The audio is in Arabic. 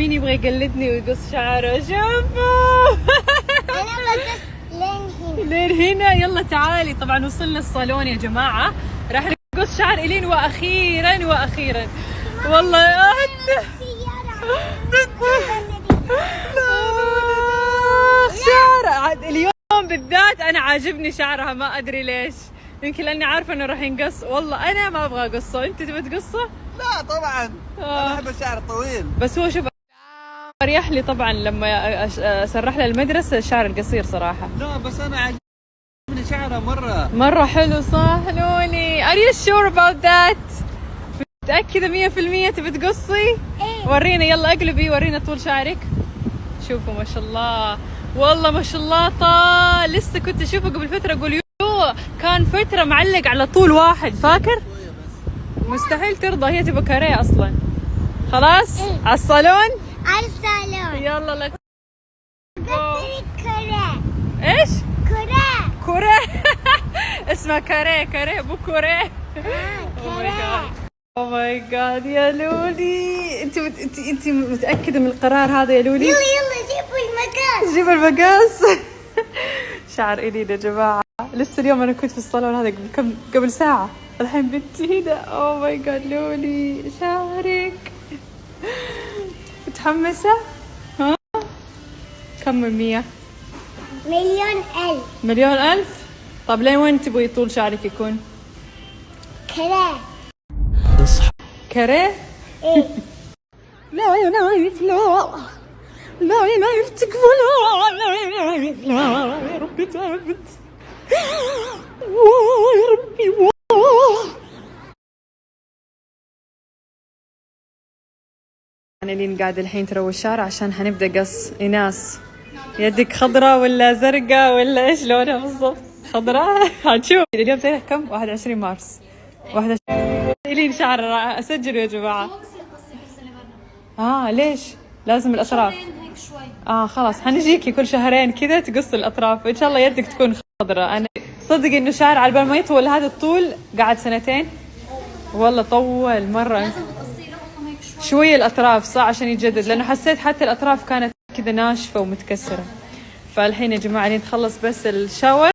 مين يبغى يقلدني ويقص شعره؟ شوفوا انا بقص لين هنا. لين هنا. يلا تعالي. طبعا وصلنا الصالون يا جماعة، راح نقص شعر إلين واخيرا واخيرا. والله يا شعر اليوم بالذات انا عاجبني شعرها، ما ادري ليش، يمكن لاني عارفه انه راح ينقص. والله انا ما ابغى اقصه، انت تبي تقصه؟ لا طبعا انا احب الشعر الطويل. بس هو شوف اريح لي طبعا لما اسرح له المدرسه الشعر القصير صراحه. لا بس انا عاجبني شعره مره حلو صح لولي. Are you sure about that؟ متأكدة 100% تبي تقصي؟ ايه. ورينا يلا اقلبي، ورينا طول شعرك. شوفوا ما شاء الله، والله ما شاء الله طال. لسه كنت اشوفه قبل فترة اقول يو كان فترة معلق على طول واحد، فاكر؟ مستحيل ترضى، هي تبقى كاريه اصلا. خلاص إيه. على الصالون. على الصالون. يلا لك كورة. ايش؟ كورة. كوريه اسمها كاريه مو كوريه. كورة. او ماي جاد يا لولي، انت متأكدة من القرار هذا يا لولي؟ يلا جيبوا المقاس. جيب المقاس شعر إلين يا جماعة. لسه اليوم أنا كنت في الصالون هذا قبل ساعة، الحين بنتي هنا. أوه ماي جاد لولي شعرك متحمسة؟ ها؟ كم من 100؟ مليون ألف. مليون ألف؟ طب لين وين تبغي طول شعرك يكون؟ كورة. كاريه؟ ايه. لا يا نايف لا يا نايف تكفى لا يا ربي تعبت يا ربي. أنا لين قاعدة الحين تروي الشارع عشان حنبدأ قص. إيناس يدك خضراء ولا زرقاء ولا إيش لونها بالضبط؟ خضراء. هنشوف. اليوم تاريخ كم؟ 21 مارس. 21 إلين شعر أسجل يا جماعة. ليش؟ لازم الأطراف. خلاص حنجيكي كل شهرين كذا تقص الأطراف، إن شاء الله يدك تكون خضراء. أنا صدق إنه شعر على بال ما يطول هذا الطول قعد 2 سنين. والله طول مرة. شوية الأطراف صح عشان يتجدد، لأنه حسيت حتى الأطراف كانت كذا ناشفة ومتكسرة. فالحين يا جماعة نتخلص بس الشاور